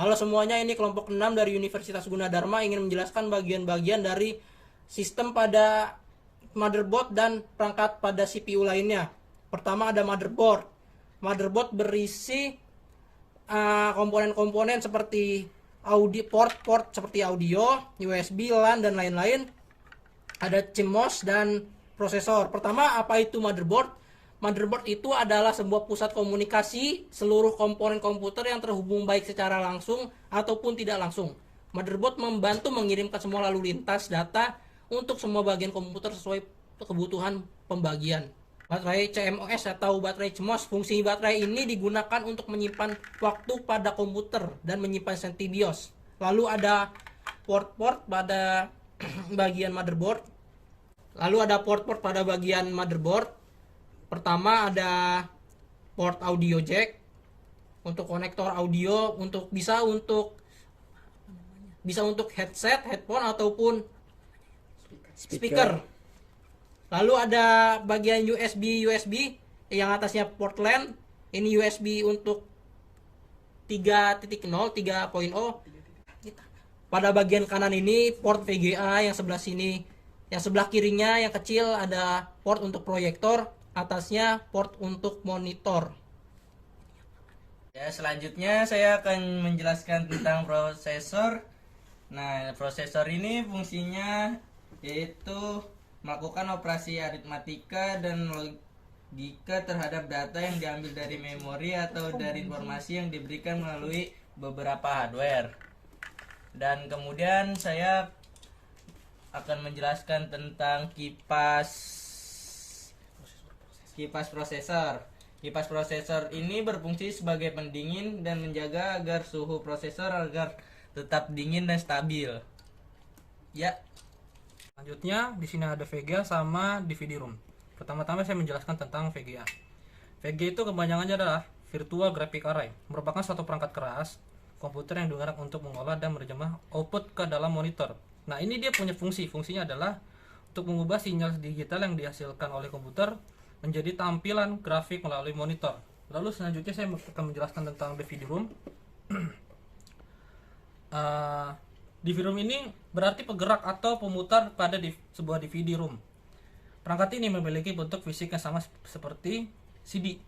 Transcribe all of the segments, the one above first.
Halo semuanya, ini kelompok 6 dari Universitas Gunadarma ingin menjelaskan bagian-bagian dari sistem pada motherboard dan perangkat pada CPU lainnya. Pertama ada motherboard. Motherboard berisi komponen-komponen seperti audio port seperti audio, USB, LAN dan lain-lain. Ada CMOS dan prosesor. Pertama, apa itu motherboard? Motherboard itu adalah sebuah pusat komunikasi seluruh komponen komputer yang terhubung baik secara langsung ataupun tidak langsung. Motherboard membantu mengirimkan semua lalu lintas data untuk semua bagian komputer sesuai kebutuhan pembagian. Baterai CMOS atau baterai CMOS, fungsi baterai ini digunakan untuk menyimpan waktu pada komputer dan menyimpan senti BIOS. Lalu ada port-port pada bagian motherboard. Pertama ada port audio jack untuk konektor audio bisa untuk headset, headphone ataupun speaker. Lalu ada bagian USB yang atasnya port LAN. Ini USB untuk 3.0. Pada bagian kanan ini port VGA, yang sebelah sini, yang sebelah kirinya yang kecil ada port untuk proyektor, atasnya port untuk monitor. Ya, selanjutnya saya akan menjelaskan tentang prosesor. Nah, prosesor ini fungsinya yaitu melakukan operasi aritmatika dan logika terhadap data yang diambil dari memori atau dari informasi yang diberikan melalui beberapa hardware. Dan kemudian saya akan menjelaskan tentang kipas prosesor. Kipas prosesor ini berfungsi sebagai pendingin dan menjaga agar suhu prosesor agar tetap dingin dan stabil. Ya. Selanjutnya di sini ada VGA sama DVD room. Pertama-tama saya menjelaskan tentang VGA. VGA itu kepanjangannya adalah Virtual Graphic Array, merupakan suatu perangkat keras komputer yang digunakan untuk mengolah dan menerjemah output ke dalam monitor. Nah, ini dia punya fungsinya adalah untuk mengubah sinyal digital yang dihasilkan oleh komputer menjadi tampilan grafik melalui monitor. Lalu selanjutnya saya akan menjelaskan tentang DVD room. DVD room ini berarti penggerak atau pemutar pada sebuah DVD room. Perangkat ini memiliki bentuk fisik yang sama seperti CD.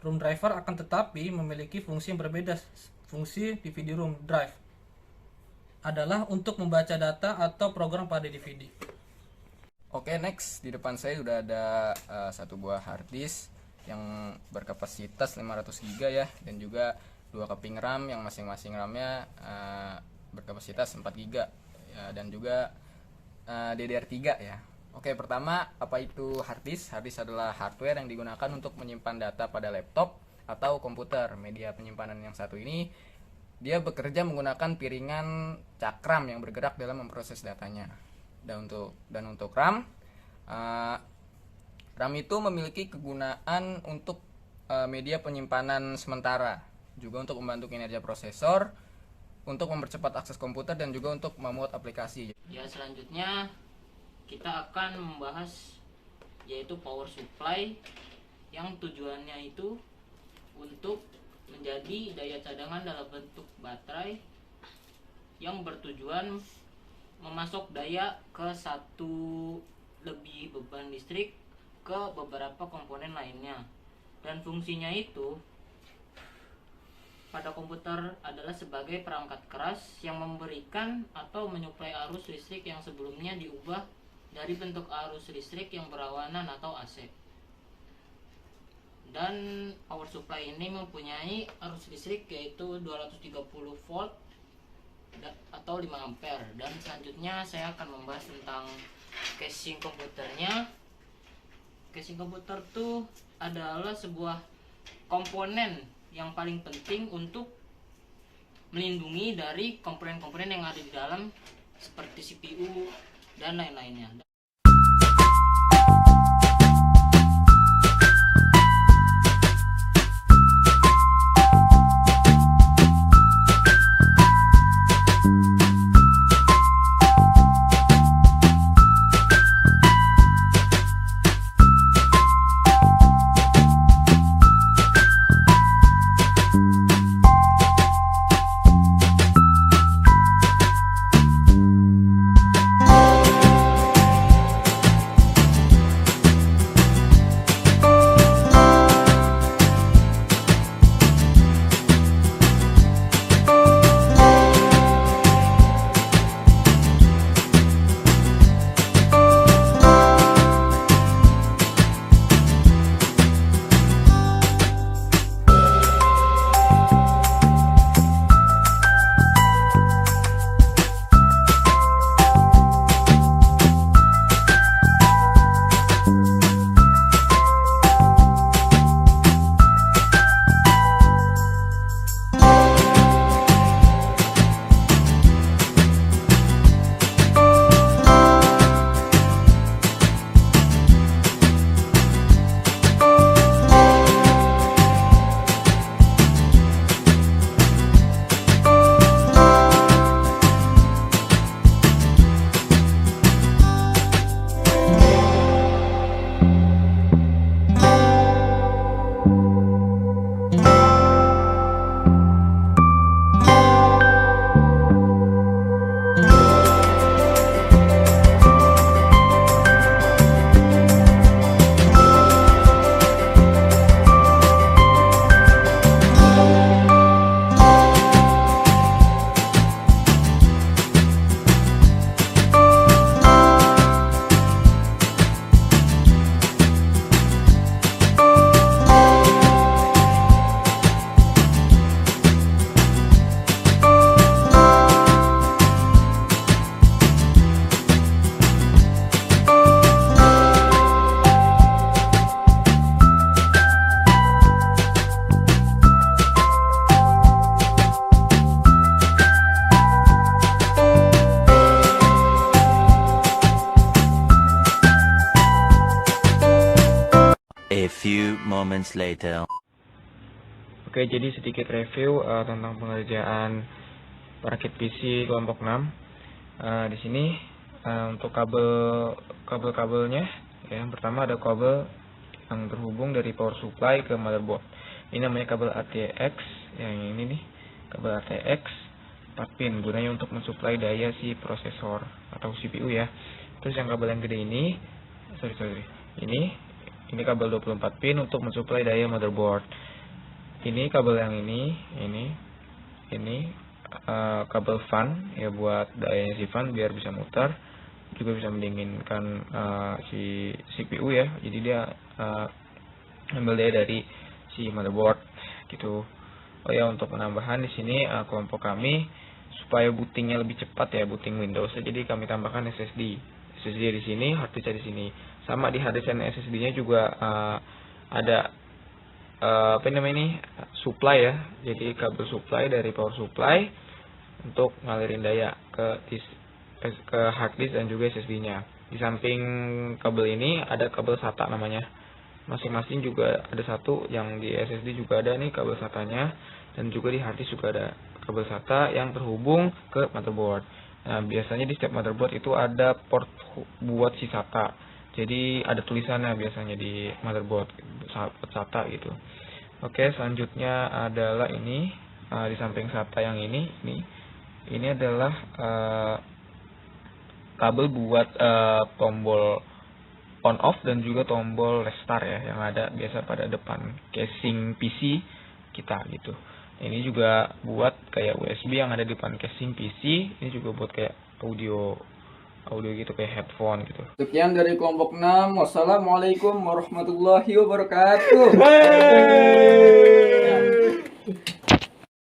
Room driver akan tetapi memiliki fungsi yang berbeda. Fungsi DVD room drive adalah untuk membaca data atau program pada DVD. Oke, next di depan saya sudah ada satu buah hard disk yang berkapasitas 500 GB ya, dan juga dua keping RAM yang masing-masing RAM-nya berkapasitas 4 GB ya, dan juga DDR3 ya. Oke, pertama apa itu hard disk? Hard disk adalah hardware yang digunakan untuk menyimpan data pada laptop atau komputer. Media penyimpanan yang satu ini dia bekerja menggunakan piringan cakram yang bergerak dalam memproses datanya. Dan untuk RAM, RAM itu memiliki kegunaan untuk media penyimpanan sementara, juga untuk membantu kinerja prosesor, untuk mempercepat akses komputer, dan juga untuk memuat aplikasi. Ya, selanjutnya kita akan membahas yaitu power supply, yang tujuannya itu untuk menjadi daya cadangan dalam bentuk baterai yang bertujuan memasok daya ke satu lebih beban listrik ke beberapa komponen lainnya. Dan fungsinya itu pada komputer adalah sebagai perangkat keras yang memberikan atau menyuplai arus listrik yang sebelumnya diubah dari bentuk arus listrik yang berlawanan atau AC. Dan power supply ini mempunyai arus listrik yaitu 230 volt atau 5 ampere. Dan selanjutnya saya akan membahas tentang casing komputernya. Casing komputer itu adalah sebuah komponen yang paling penting untuk melindungi dari komponen-komponen yang ada di dalam seperti CPU dan lain-lainnya. moments later. Oke, jadi sedikit review tentang pengerjaan perakit PC kelompok 6. Di sini untuk kabel-kabelnya, ya, yang pertama ada kabel yang terhubung dari power supply ke motherboard. Ini namanya kabel ATX, yang ini nih, kabel ATX 4 pin, gunanya untuk mensuplai daya si prosesor atau CPU ya. Terus yang kabel yang gede ini, ini kabel 24 pin untuk mensuplai daya motherboard. Ini kabel yang ini kabel fan ya, buat dayanya si fan biar bisa muter, juga bisa mendinginkan si CPU ya. Jadi dia ambil daya dari si motherboard gitu. Oh ya, untuk penambahan di sini kelompok kami supaya bootingnya lebih cepat ya, booting Windows, jadi kami tambahkan SSD di sini, hard disk di sini. Sama di hard disk dan SSD-nya juga ada supply ya. Jadi kabel supply dari power supply untuk ngalirin daya ke hard disk dan juga SSD-nya. Di samping kabel ini ada kabel SATA namanya. Masing-masing juga ada satu, yang di SSD juga ada nih kabel SATA-nya, dan juga di hard disk juga ada kabel SATA yang terhubung ke motherboard. Nah, biasanya di setiap motherboard itu ada port buat si SATA. Jadi ada tulisannya biasanya di motherboard SATA gitu. Oke, selanjutnya adalah ini di samping SATA yang ini adalah kabel buat tombol on off dan juga tombol restart ya, yang ada biasa pada depan casing PC kita gitu. Ini juga buat kayak USB yang ada di depan casing PC. Ini juga buat kayak audio gitu, kayak headphone gitu. Sekian dari kelompok 6. Wassalamualaikum warahmatullahi wabarakatuh.